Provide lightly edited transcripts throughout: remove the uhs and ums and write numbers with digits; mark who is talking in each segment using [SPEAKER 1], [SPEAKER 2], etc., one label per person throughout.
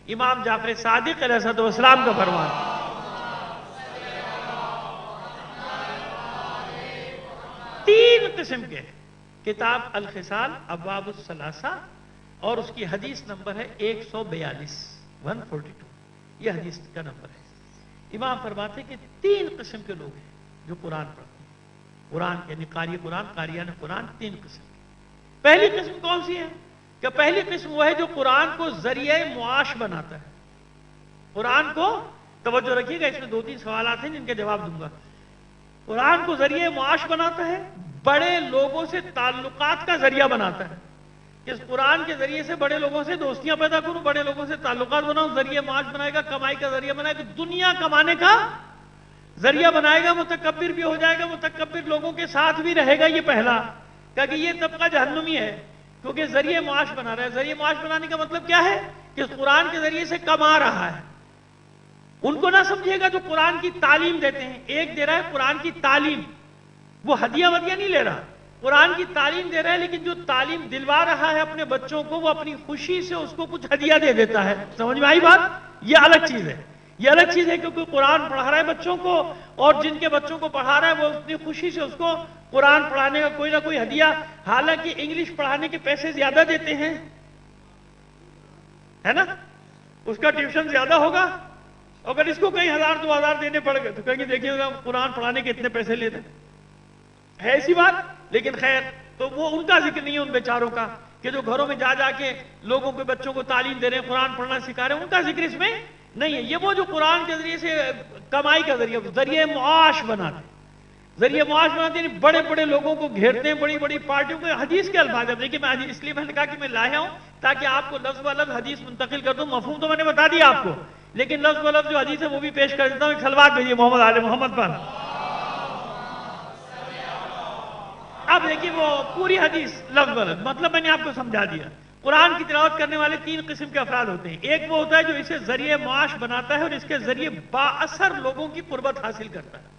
[SPEAKER 1] امام جعفر صادق علیہ السلام کا فرمان. تین قسم کے کتاب الخصال ابواب الثلاثہ اور اس کی حدیث نمبر ہے 142 142. یہ حدیث کا نمبر ہے. امام فرماتے ہیں کہ تین قسم کے لوگ ہیں جو قرآن پڑھتے ہیں. قرآن یعنی قاری قرآن، قاریان قرآن، تین قسم کے. پہلی قسم کون سی ہے؟ کہ پہلی قسم وہ ہے جو قرآن کو ذریعہ معاش بناتا ہے. قرآن کو، توجہ رکھیے گا، اس میں 2-3 سوالات ہیں جن کے جواب دوں گا. قرآن کو ذریعہ معاش بناتا ہے، بڑے لوگوں سے تعلقات کا ذریعہ بناتا ہے. اس قرآن کے ذریعے سے بڑے لوگوں سے دوستیاں پیدا کروں، بڑے لوگوں سے تعلقات بناؤں، ذریعہ معاش بنائے گا، کمائی کا ذریعہ بنائے گا، دنیا کمانے کا ذریعہ بنائے گا. متکبر بھی ہو جائے گا، متکبر لوگوں کے ساتھ بھی رہے گا. یہ پہلا کہ یہ طبقہ جہنمی ہے کیونکہ ذریعہ معاش بنا رہا ہے. ذریعہ معاش بنانے کا مطلب کیا ہے؟ کہ اس قرآن کے ذریعے سے کما رہا ہے. ان کو نہ سمجھے گا جو قرآن کی تعلیم دیتے ہیں. ایک دے رہا ہے قرآن کی تعلیم، وہ ہدیہ ودیہ نہیں لے رہا، قرآن کی تعلیم دے رہا ہے، لیکن جو تعلیم دلوا رہا ہے اپنے بچوں کو، وہ اپنی خوشی سے اس کو کچھ ہدیہ دے دیتا ہے. سمجھ میں آئی بات؟ یہ الگ چیز ہے. یہ الگ چیز ہے کیونکہ قرآن پڑھا رہا ہے بچوں کو، اور جن کے بچوں کو پڑھا رہا ہے وہ اپنی خوشی سے اس کو قرآن پڑھانے کا کوئی نہ کوئی ہدیہ، حالانکہ انگلش پڑھانے کے پیسے زیادہ دیتے ہیں، ہے نا؟ اس کا ٹیوشن زیادہ ہوگا. اگر اس کو کئی 1000-2000 دینے پڑ گئے تو کہیں گے دیکھیے قرآن پڑھانے کے اتنے پیسے لیتے ہے. ایسی بات. لیکن خیر، تو وہ ان کا ذکر نہیں ہے ان بیچاروں کا کہ جو گھروں میں جا کے لوگوں کے بچوں کو تعلیم دے رہے ہیں، قرآن پڑھنا سکھا رہے ہیں، ان کا ذکر اس میں نہیں ہے. یہ وہ جو قرآن کے ذریعے سے کمائی کا ذریعہ معاش بناتے ہیں. ذریعہ معاش بناتے ہیں، بڑے بڑے لوگوں کو گھیرتے ہیں، بڑی بڑی پارٹیوں کو. حدیث کے الفاظ ہے. دیکھیے میں اس لیے میں نے کہا کہ میں لایا ہوں تاکہ آپ کو لفظ و لفظ حدیث منتقل کر دوں. مفہوم تو میں نے بتا دیا آپ کو، لیکن لفظ و لفظ جو حدیث ہے وہ بھی پیش کر دیتا ہوں. ایک صلوات بھیجیے محمد آل محمد پر. اب دیکھیے وہ پوری حدیث لفظ و لفظ، مطلب میں نے آپ کو سمجھا دیا. قرآن کی تلاوت کرنے والے 3 قسم کے افراد ہوتے ہیں. ایک وہ ہوتا ہے جو اسے ذریعہ معاش بناتا ہے اور اس کے ذریعے بااثر لوگوں کی قربت حاصل کرتا ہے.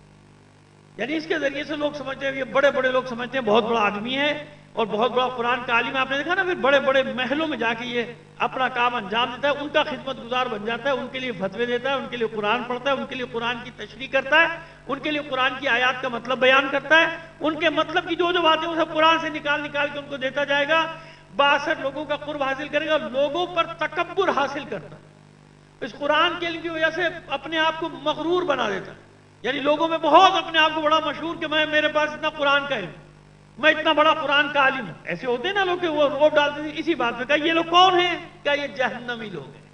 [SPEAKER 1] یعنی اس کے ذریعے سے لوگ سمجھتے ہیں، یہ بڑے بڑے لوگ سمجھتے ہیں بہت بڑا آدمی ہے اور بہت بڑا قرآن کا عالم ہے. آپ نے دیکھا نا، پھر بڑے بڑے محلوں میں جا کے یہ اپنا کام انجام دیتا ہے، ان کا خدمت گزار بن جاتا ہے، ان کے لیے فتوے دیتا ہے، ان کے لیے قرآن پڑھتا ہے، ان کے لیے قرآن کی تشریح کرتا ہے، ان کے لیے قرآن کی آیات کا مطلب بیان کرتا ہے. ان کے مطلب کی جو باتیں وہ سب قرآن سے نکال کے ان کو دیتا جائے گا. بااثر لوگوں کا قرب حاصل کرے گا، لوگوں پر تکبر حاصل کرتا ہے. اس قرآن کے علم کی وجہ سے اپنے آپ کو مغرور بنا دیتا ہے. یعنی لوگوں میں بہت اپنے آپ کو بڑا مشہور کہ میرے پاس اتنا قرآن کا علم، میں اتنا بڑا قرآن کا عالم ہوں. ایسے ہوتے ہیں نا لوگ کہ وہ روب ڈالتے ہیں اسی بات پہ. کہ یہ لوگ کون ہیں؟ کیا یہ جہنمی لوگ ہیں.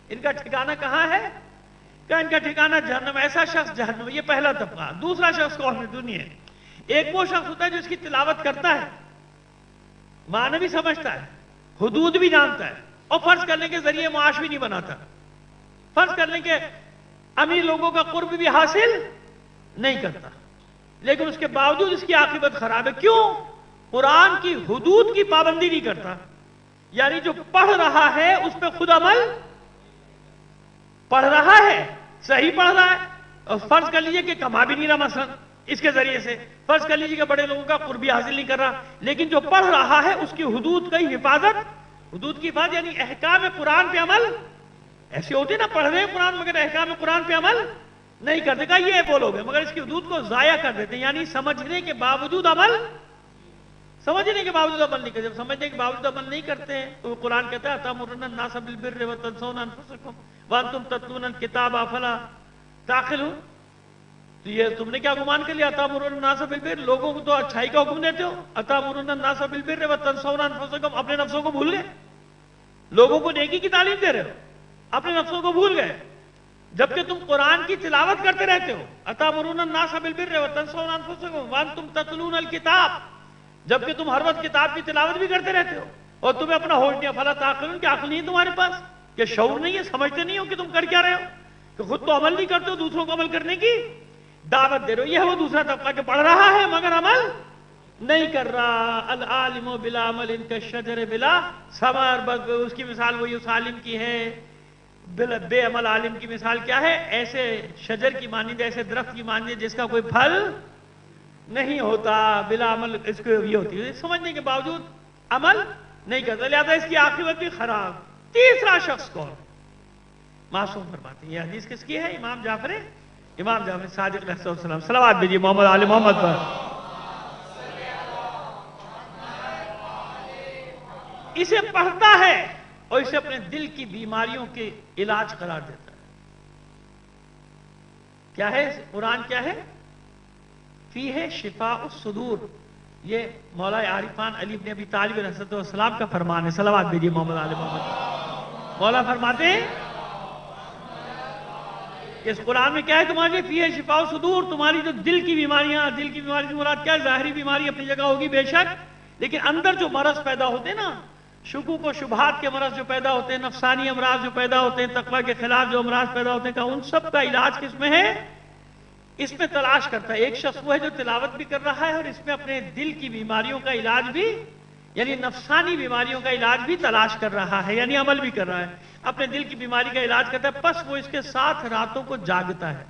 [SPEAKER 1] ان کا ٹھکانہ کہاں ہے؟ کیا ان کا ٹھکانہ جہنم. ایسا شخص جہنم. یہ پہلا طبقہ. دوسرا شخص کون ہے دنیا؟ ایک وہ شخص ہوتا ہے جو اس کی تلاوت کرتا ہے، معنی بھی سمجھتا ہے، حدود بھی جانتا ہے، اور فرض کرنے کے ذریعے معاش بھی نہیں بناتا، فرض کرنے کے امیر لوگوں کا قرب بھی حاصل نہیں کرتا، لیکن اس کے باوجود اس کی عاقبت خراب ہے. کیوں؟ قرآن کی حدود کی پابندی نہیں کرتا. یعنی جو پڑھ رہا ہے اس پہ خود عمل، پڑھ رہا ہے صحیح پڑھ رہا ہے، اور فرض کر لیجئے کہ کما بھی نہیں رہا مثلا اس کے ذریعے سے، فرض کر لیجئے کہ بڑے لوگوں کا قرب بھی حاصل نہیں کر رہا، لیکن جو پڑھ رہا ہے اس کی حدود کی حفاظت، حدود کی حفاظت یعنی احکام قرآن پہ عمل. ایسے ہوتے نا پڑھ رہے ہیں قرآن مگر احکام قرآن پہ عمل نہیں کرتے. کہ یہ وہ لوگ ہیں مگر اس کی حدود کو ضائع کر دیتے ہیں. یعنی سمجھنے کے باوجود عمل نہیں کرتے. جب سمجھنے کے باوجود عمل نہیں کرتے ہیں تو قرآن کہتا ہے أَتَأْمُرُونَ النَّاسَ بِالْبِرِّ وَتَنْسَوْنَ أَنفُسَكُمْ وَأَنْتُمْ تَتْلُونَ الْكِتَابَ أَفَلَا تَعْقِلُونَ. تو یہ تم نے کیا گمان کر لیا؟ أَتَأْمُرُونَ النَّاسَ بِالْبِرِّ، لوگوں کو تو اچھائی کا حکم دیتے ہو. أَتَأْمُرُونَ النَّاسَ بِالْبِرِّ وَتَنْسَوْنَ أَنفُسَكُمْ، اپنے نفسوں کو بھول گئے. لوگوں کو نیکی کی تعلیم دے رہے ہو، اپنے نفسوں کو بھول گئے، جبکہ تم قرآن کی تلاوت کرتے رہتے ہو. أَتَأْمُرُونَ النَّاسَ بِالْبِرِّ وَتَنْسَوْنَ أَنفُسَكُمْ وَأَنْتُمْ تَتْلُونَ الْكِتَابَ، جبکہ تم ہر وقت کتاب کی تلاوت بھی کرتے رہتے ہو اور تمہیں اپنا ہوش نہیں. فَلَا تَعْقِلُونَ، کہ عقل نہیں ہے تمہارے پاس، کہ شعور نہیں ہے، سمجھتے نہیں ہو کہ تم کر کیا رہے ہو، کہ خود تو عمل نہیں کرتے ہو، دوسروں کو عمل کرنے کی دعوت دے رہے ہو. یہ ہے وہ دوسرا طبقہ کہ پڑھ رہا ہے مگر عمل نہیں کر رہا. العالم بلا عمل کالشجر بلا ثمر، بس اس کی مثال وہی اس عالم کی ہے. بے عمل عالم کی مثال کیا ہے؟ ایسے شجر کی مانند، ایسے درخت کی مانند جس کا کوئی پھل نہیں ہوتا. بلا عمل اس کو یہ ہوتی ہے، سمجھنے کے باوجود عمل نہیں کرتا، لہذا اس کی عاقبت بھی خراب. تیسرا شخص کون؟ معصوم فرماتے ہیں. یہ حدیث کس کی ہے؟ امام جعفر صادق علیہ السلام. صلوات بھیجیے محمد آل محمد پر. اسے پڑھتا ہے اور اسے اپنے دل کی بیماریوں کے علاج قرار دیتا ہے. کیا ہے قرآن؟ کیا ہے؟ فیہ شفاء الصدور. یہ مولا عارفان علی بن ابی طالب علیہ السلام کا فرمان ہے. صلوات بھیجیے محمد آل محمد. مولا فرماتے ہیں اس قرآن میں کیا ہے تمہارے لیے؟ فیہ شفاء الصدور. تمہاری جو دل کی بیماریاں، دل کی بیماری سے مراد کیا ہے؟ ظاہری بیماری اپنی جگہ ہوگی بے شک، لیکن اندر جو مرض پیدا ہوتے ہیں نا، شکوک و شبہات کے مرض جو پیدا ہوتے ہیں، نفسانی امراض جو پیدا ہوتے ہیں، تقوی کے خلاف جو امراض پیدا ہوتے ہیں، ان سب کا علاج کس میں ہے؟ اس میں تلاش کرتا ہے. ایک شخص وہ ہے جو تلاوت بھی کر رہا ہے اور اس میں اپنے دل کی بیماریوں کا علاج بھی، یعنی نفسانی بیماریوں کا علاج بھی تلاش کر رہا ہے، یعنی عمل بھی کر رہا ہے. اپنے دل کی بیماری کا علاج کرتا ہے، پس وہ اس کے ساتھ راتوں کو جاگتا ہے.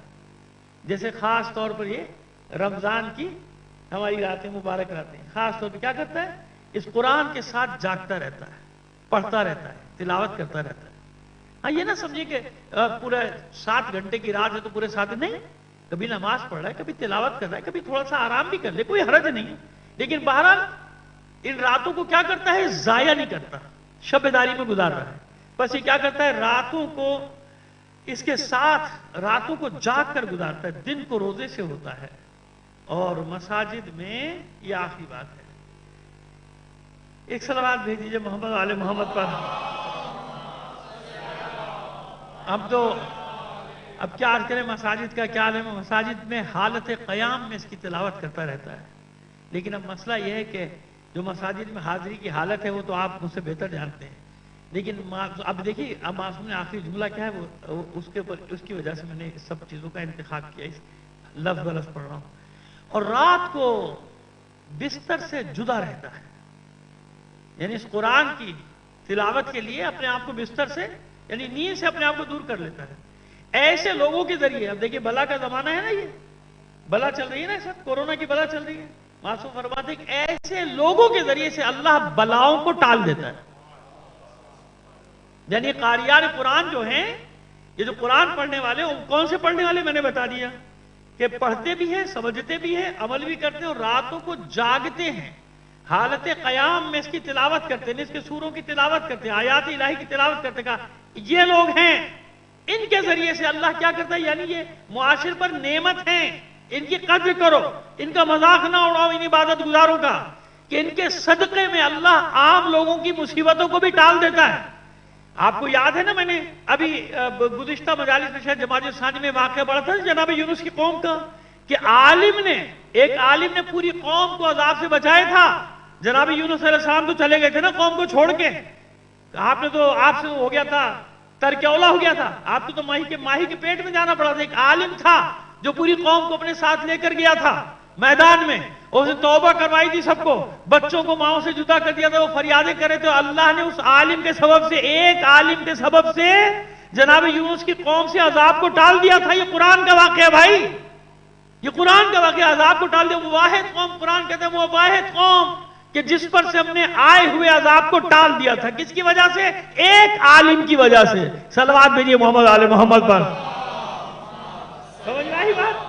[SPEAKER 1] جیسے خاص طور پر یہ رمضان کی ہماری راتیں مبارک راتیں، خاص طور پر کیا کرتا ہے؟ اس قرآن کے ساتھ جاگتا رہتا ہے، پڑھتا رہتا ہے، تلاوت کرتا رہتا ہے. ہاں یہ نہ سمجھے کہ پورے 7 گھنٹے کی رات ہے تو پورے 7 نہیں، کبھی نماز پڑھ رہا ہے، کبھی تلاوت کر رہا ہے، کبھی تھوڑا سا آرام بھی کر لے، کوئی حرج نہیں. لیکن بہرحال ان راتوں کو کیا کرتا ہے؟ ضائع نہیں کرتا، شب داری میں گزار رہا ہے. بس یہ کیا کرتا ہے؟ راتوں کو اس کے ساتھ راتوں کو جاگ کر گزارتا ہے، دن کو روزے سے ہوتا ہے. اور مساجد میں یہ آخری بات ہے. ایک صلوات بھیج دیجیے محمد آل محمد پر. اب کیا عرض کریں مساجد کا کیا عالم ہے. مساجد میں حالت قیام میں اس کی تلاوت کرتا رہتا ہے. لیکن اب مسئلہ یہ ہے کہ جو مساجد میں حاضری کی حالت ہے وہ تو آپ مجھ سے بہتر جانتے ہیں. لیکن اب دیکھیے اب معصوم نے آخری جملہ کیا ہے وہ اس کی وجہ سے میں نے سب چیزوں کا انتخاب کیا. اس لفظ بلفظ پڑھ رہا ہوں. اور رات کو بستر سے جدا رہتا ہے، یعنی اس قرآن کی تلاوت کے لیے اپنے آپ کو بستر سے یعنی نیند سے اپنے آپ کو دور کر لیتا ہے. ایسے لوگوں کے ذریعے، اب دیکھیے بلا کا زمانہ ہے نا، یہ بلا چل رہی ہے نا، سب کورونا کی بلا چل رہی ہے. معصوم فرماتے ہیں کہ ایسے لوگوں کے ذریعے سے اللہ بلاؤں کو ٹال دیتا ہے. یعنی قاریان قرآن جو ہیں، یہ جو قرآن پڑھنے والے، کون سے پڑھنے والے میں نے بتا دیا کہ پڑھتے بھی ہیں، سمجھتے بھی ہیں، عمل بھی کرتے ہیں اور راتوں کو جاگتے ہیں، حالت قیام میں اس کی تلاوت کرتے ہیں، اس کے سوروں کی تلاوت کرتے ہیں، آیات الہی کی تلاوت کرتے ہیں. یہ لوگ ہیں، ان کے ذریعے سے اللہ کیا کرتا ہے؟ یعنی یہ معاشر پر نعمت ہیں، ان کی قدر کرو، ان کا مذاق نہ اڑاؤ ان عبادت گزاروں کا، کہ ان کے صدقے میں اللہ عام لوگوں کی مصیبتوں کو بھی ٹال دیتا ہے. آپ کو یاد ہے نا، میں نے ابھی گزشتہ مجالس میں شاید جماعت ثانی میں واقعہ پڑھا تھا جناب یونس کی قوم کا، کہ ایک عالم نے پوری قوم کو عذاب سے بچایا تھا. جناب یونس علیہ السلام تو چلے گئے تھے نا قوم کو چھوڑ کے. آپ سے ہو گیا تھا، ترک اولا ہو گیا تھا، آپ تو ماہی کے پیٹ میں جانا پڑا تھا. ایک عالم تھا جو پوری قوم کو اپنے ساتھ لے کر گیا تھا میدان میں، اس نے توبہ کروائی تھی سب کو، بچوں کو ماؤں سے جدا کر دیا تھا، وہ فریادیں کرے تھے. اللہ نے اس عالم کے سبب سے، ایک عالم کے سبب سے جناب یونس کی قوم سے عذاب کو ٹال دیا تھا. یہ قرآن کا واقعہ بھائی، یہ قرآن کا واقعہ، عذاب کو ٹال دیا. وہ واحد قوم، قرآن کہتے ہیں وہ واحد قوم کہ جس پر سے ہم نے آئے ہوئے عذاب کو ٹال دیا تھا. کس کی وجہ سے؟ ایک عالم کی وجہ سے. صلوات بھیجیے محمد آل محمد پر. سمجھ میں آئی بات؟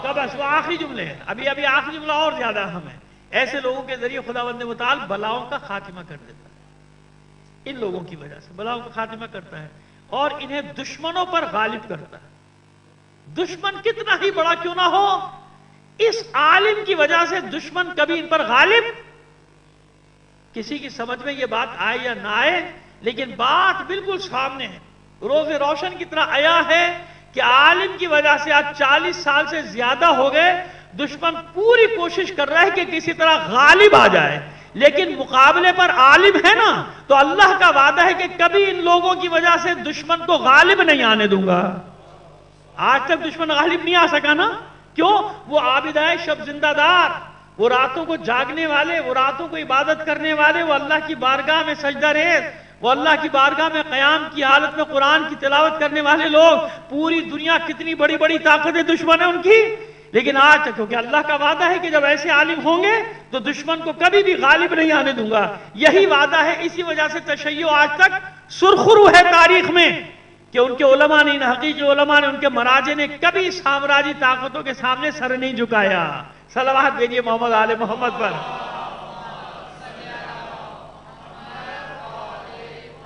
[SPEAKER 1] تو بس وہ آخری جملے ہیں. ابھی آخری جملہ اور زیادہ اہم ہے. ایسے لوگوں کے ذریعے خداوند متعال بلاؤں کا خاتمہ کر دیتا ہے. ان لوگوں کی وجہ سے بلاؤں کا خاتمہ کرتا ہے اور انہیں دشمنوں پر غالب کرتا ہے. دشمن کتنا ہی بڑا کیوں نہ ہو، اس عالم کی وجہ سے دشمن کبھی ان پر غالب. کسی کی سمجھ میں یہ بات آئے یا نہ آئے، لیکن بات بالکل سامنے ہے، روز روشن کی طرح آیا ہے کہ عالم کی وجہ سے آج 40 سال سے زیادہ ہو گئے دشمن پوری کوشش کر رہا ہے کہ کسی طرح غالب آ جائے. لیکن مقابلے پر عالم ہے نا، تو اللہ کا وعدہ ہے کہ کبھی ان لوگوں کی وجہ سے دشمن کو غالب نہیں آنے دوں گا. آج تک دشمن غالب نہیں آ سکا نا. کیوں؟ وہ عابدائے شب زندہ دار، وہ راتوں کو جاگنے والے، وہ راتوں کو عبادت کرنے والے، وہ اللہ کی بارگاہ میں سجدہ ریز، وہ اللہ کی بارگاہ میں قیام کی حالت میں قرآن کی تلاوت کرنے والے لوگ. پوری دنیا کتنی بڑی بڑی طاقتیں دشمن ہیں ان کی، لیکن آج تک کیونکہ اللہ کا وعدہ ہے کہ جب ایسے عالم ہوں گے تو دشمن کو کبھی بھی غالب نہیں آنے دوں گا. یہی وعدہ ہے، اسی وجہ سے تشیع آج تک سرخرو ہے تاریخ میں. کہ ان کے علماء نے، حقیقی علماء نے، ان کے مراجع نے کبھی سامراجی طاقتوں کے سامنے سر نہیں جھکایا. صلوات بھیجیے محمد آل محمد پر.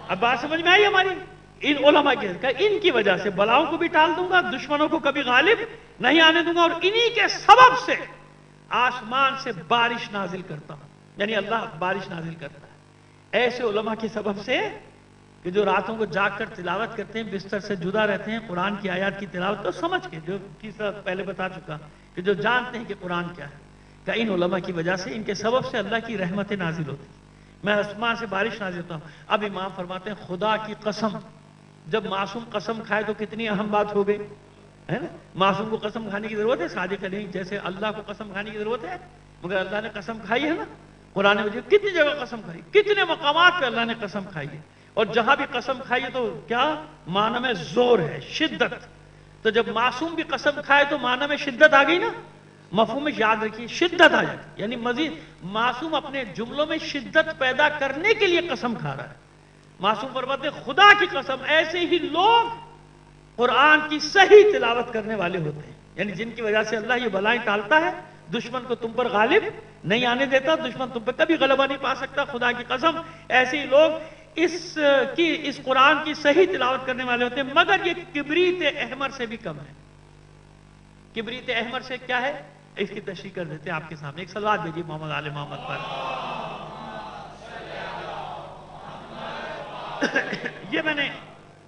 [SPEAKER 1] اب بات سمجھ میں آئی ہماری؟ ان علماء ان کی وجہ سے بلاؤں کو بھی ٹال دوں گا، دشمنوں کو کبھی غالب نہیں آنے دوں گا، اور انہی کے سبب سے آسمان سے بارش نازل کرتا ہوں. یعنی اللہ بارش نازل کرتا ہے ایسے علماء کے سبب سے کہ جو راتوں کو جاگ کر تلاوت کرتے ہیں، بستر سے جدا رہتے ہیں، قرآن کی آیات کی تلاوت کو سمجھ کے، جو تیسرا پہلے بتا چکا کہ جو جانتے ہیں کہ قرآن کیا ہے، کہ ان علماء کی وجہ سے، ان کے سبب سے اللہ کی رحمتیں نازل ہوتی ہیں. میں آسمان سے بارش نازل ہوتا ہوں. اب امام فرماتے ہیں خدا کی قسم، جب معصوم قسم کھائے تو کتنی اہم بات ہو گئی ہے نا. معصوم کو قسم کھانے کی ضرورت ہے؟ صادق نہیں جیسے اللہ کو قسم کھانے کی ضرورت ہے، مگر اللہ نے قسم کھائی ہے نا. قرآن مجید کتنی جگہ قسم کھائی، کتنے مقامات پہ اللہ نے قسم کھائی ہے. اور جہاں بھی قسم کھائی ہے تو کیا معنی میں زور ہے، شدت. تو جب معصوم بھی قسم کھائے تو معنی میں شدت آ گئی نا. مفہوم میں یاد رکھیے، شدت آ جاتی، یعنی مزید معصوم اپنے جملوں میں شدت پیدا کرنے کے لیے قسم کھا رہا ہے. معصوم فرماتے ہیں خدا کی قسم ایسے ہی لوگ قرآن کی صحیح تلاوت کرنے والے ہوتے ہیں، یعنی جن کی وجہ سے اللہ یہ بلائیں ٹالتا ہے، دشمن کو تم پر غالب نہیں آنے دیتا، دشمن تم پر کبھی غلبہ نہیں پا سکتا. خدا کی قسم ایسے ہی لوگ اس قرآن کی صحیح تلاوت کرنے والے ہوتے ہیں. مگر یہ کبریت احمر سے بھی کم ہے. کبریت احمر سے کیا ہے اس کی تشریح کر دیتے ہیں آپ کے سامنے. ایک صلوات بھیجیے محمد آل محمد پر. یہ میں نے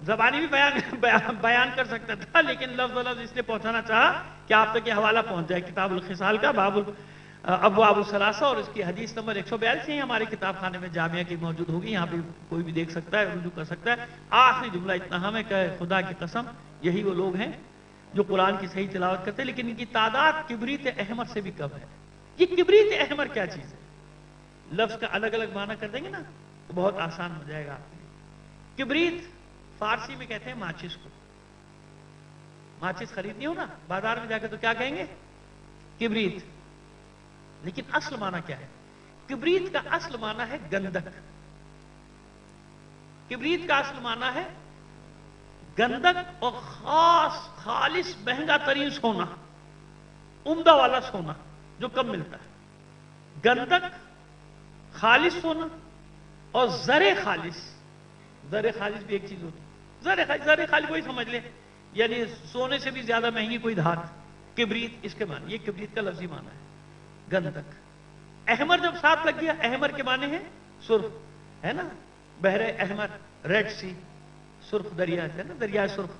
[SPEAKER 1] زبانی بھی بیان کر سکتا تھا، لیکن لفظ لفظ اس لیے پہنچانا چاہا کہ آپ تک یہ حوالہ پہنچ جائے. کتاب الخصال کا باب ابواب الثلاثہ، اور اس کی حدیث نمبر 142 ہی ہمارے کتاب خانے میں جامعہ کی موجود ہوگی. یہاں پہ کوئی بھی دیکھ سکتا ہے، رجوع کر سکتا ہے. آخری جملہ اتنا ہمیں کہ خدا کی قسم یہی وہ لوگ ہیں جو قرآن کی صحیح تلاوت کرتے ہیں، لیکن ان کی تعداد کبریت احمر سے بھی کم ہے. یہ کبریت احمر کیا چیز ہے؟ لفظ کا الگ الگ معنی کر دیں گے نا تو بہت آسان ہو جائے گا آپ کے لیے. کبریت فارسی میں کہتے ہیں ماچس کو. ماچس خریدنی ہو نا بازار میں جا کے تو کیا کہیں گے؟ کبریت. لیکن اصل معنی کیا ہے؟ کبریت کا اصل معنی ہے گندک. کبریت کا اصل معنی ہے گندک اور خالص مہنگا ترین سونا، عمدہ والا سونا جو کم ملتا ہے. گندک، خالص سونا اور زر خالص. زر خالص بھی ایک چیز ہوتی ہے. زر خالص وہی سمجھ لیں، یعنی سونے سے بھی زیادہ مہنگی کوئی دھات. کبریت اس کے معنی، یہ کبریت کا لفظی معنی ہے گندک. احمر جب ساتھ لگ گیا، احمر کے معنی ہے سرخ، ہے نا. بحر احمر، ریڈ سی، سرخ دریا ہے نا، دریا سرخ.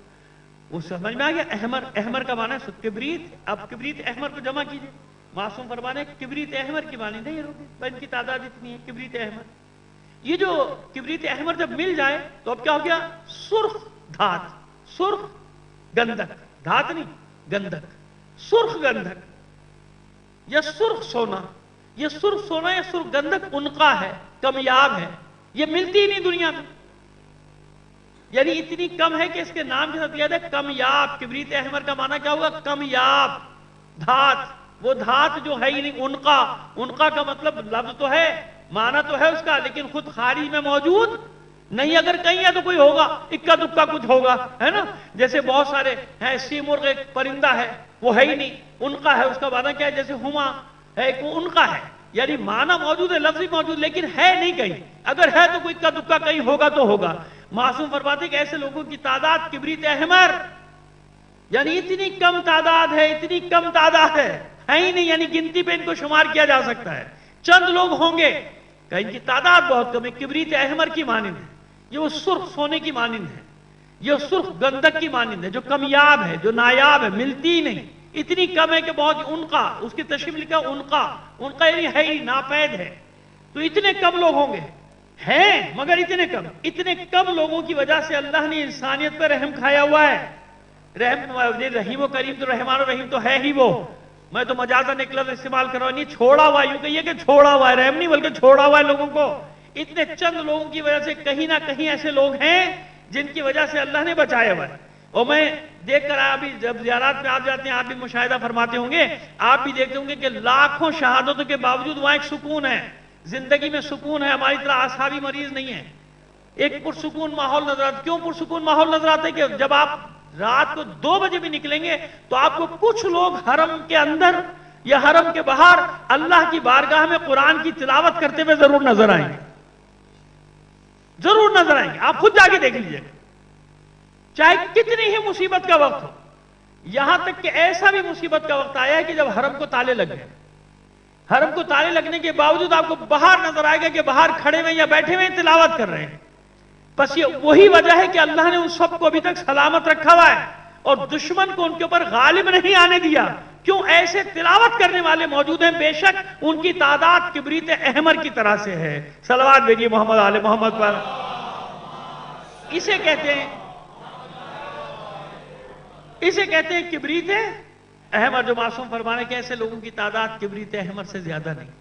[SPEAKER 1] وہ سمجھ میں آ گیا. احمر، احمر کا معنی ہے کبریت. اب کبریت احمر کو جمع کیجئے. معصوم فرمانے کبریت احمر کی معنی نہیں ہے، ان کی تعداد اتنی ہے. کبریت احمر، یہ جو کبریت احمر جب مل جائے تو اب کیا ہو گیا؟ سرخ دھات، سرخ گندک. دھات نہیں، گندک، سرخ گندک یا سرخ سونا. یہ سرخ سونا یا سرخ گندک انقا ہے، کمیاب ہے. یہ ملتی ہی نہیں دنیا میں، یعنی اتنی کم ہے کہ اس کے نام کے ساتھ لیا جائے کمیاب. کبریت احمر کا معنی کیا ہوگا؟ کمیاب دھات. وہ دھات جو ہے ہی نہیں، انقا. انقا کا مطلب لفظ تو ہے، معنی تو ہے اس کا، لیکن خود خارج میں موجود نہیں. اگر کہیں ہے تو کوئی ہوگا، اکا دکا کچھ ہوگا، ہے نا. جیسے بہت سارے ہیں، سیمرغ ایک پرندہ ہے، وہ ہے ہی نہیں، انقا ہے. اس کا معنی کیا ہے؟ جیسے ہما ہے، ایک وہ انقا ہے، یعنی معنی موجود ہے، لفظی موجود، لیکن ہے نہیں کہیں. اگر ہے تو کوئی اکا دکا کہیں ہوگا تو ہوگا. معصوم فرماتے کہ ایسے لوگوں کی تعداد کبریت احمر، یعنی اتنی کم تعداد ہے، اتنی کم تعداد ہے ہی نہیں، یعنی گنتی پہ ان کو شمار کیا جا سکتا ہے. چند لوگ ہوں گے کہ ان کی تعداد بہت کم ہے. کبریت احمر کی مانند ہے، یہ وہ سرخ سونے کی مانند ہے، یہ سرخ گندک کی مانند ہے جو کمیاب ہے، جو نایاب ہے، ملتی نہیں. اتنی کم ہے کہ بہت. انقا، اس کی تشریح لکھا انقا. انقا یعنی ہے ہی، ناپید ہے. تو اتنے کم لوگ ہوں گے، ہیں مگر اتنے کم. اتنے کم لوگوں کی وجہ سے اللہ نے انسانیت پر رحم کھایا ہوا ہے. رحیم و کریم تو رحمان و رحیم تو ہے ہی وہ. میں تو مجازاً ایک لفظ استعمال کر رہا ہوں، نہیں چھوڑا ہوا. یوں کہیے کہ چھوڑا ہوا ہے، رحم نہیں بلکہ چھوڑا ہوا ہے لوگوں کو. اتنے چند لوگوں کی وجہ سے کہیں نہ کہیں ایسے لوگ ہیں جن کی وجہ سے اللہ نے بچایا ہوا ہے. اور میں دیکھ کر ابھی جب زیارات میں آپ جاتے ہیں، آپ بھی مشاہدہ فرماتے ہوں گے، آپ بھی دیکھتے ہوں گے کہ لاکھوں شہادتوں کے باوجود وہاں ایک سکون ہے، زندگی میں سکون ہے. ہماری طرح اعصابی مریض نہیں ہے. ایک پرسکون ماحول نظر آتا. کیوں پرسکون ماحول نظر آتا ہے کہ جب آپ رات کو 2 بجے بھی نکلیں گے تو آپ کو کچھ لوگ حرم کے اندر یا حرم کے باہر اللہ کی بارگاہ میں قرآن کی تلاوت کرتے ہوئے ضرور نظر آئیں گے, ضرور نظر آئیں گے. آپ خود جا کے دیکھ لیجئے, چاہے کتنی ہی مصیبت کا وقت ہو. یہاں تک کہ ایسا بھی مصیبت کا وقت آیا ہے کہ جب حرم کو تالے لگ گئے, حرم کو تالے لگنے کے باوجود آپ کو باہر نظر آئے گا کہ باہر کھڑے ہوئے یا بیٹھے ہوئے تلاوت کر رہے ہیں. بس یہ وہی وجہ ہے کہ اللہ نے ان سب کو ابھی تک سلامت رکھا ہوا ہے اور دشمن کو ان کے اوپر غالب نہیں آنے دیا. کیوں؟ ایسے تلاوت کرنے والے موجود ہیں. بے شک ان کی تعداد کبریت احمر کی طرح سے ہے. صلوات بھیجیے محمد آل محمد پر. اسے کہتے ہیں کبریت احمر, جو معصوم فرمانے کہ ایسے لوگوں کی تعداد کبریت احمر سے زیادہ نہیں.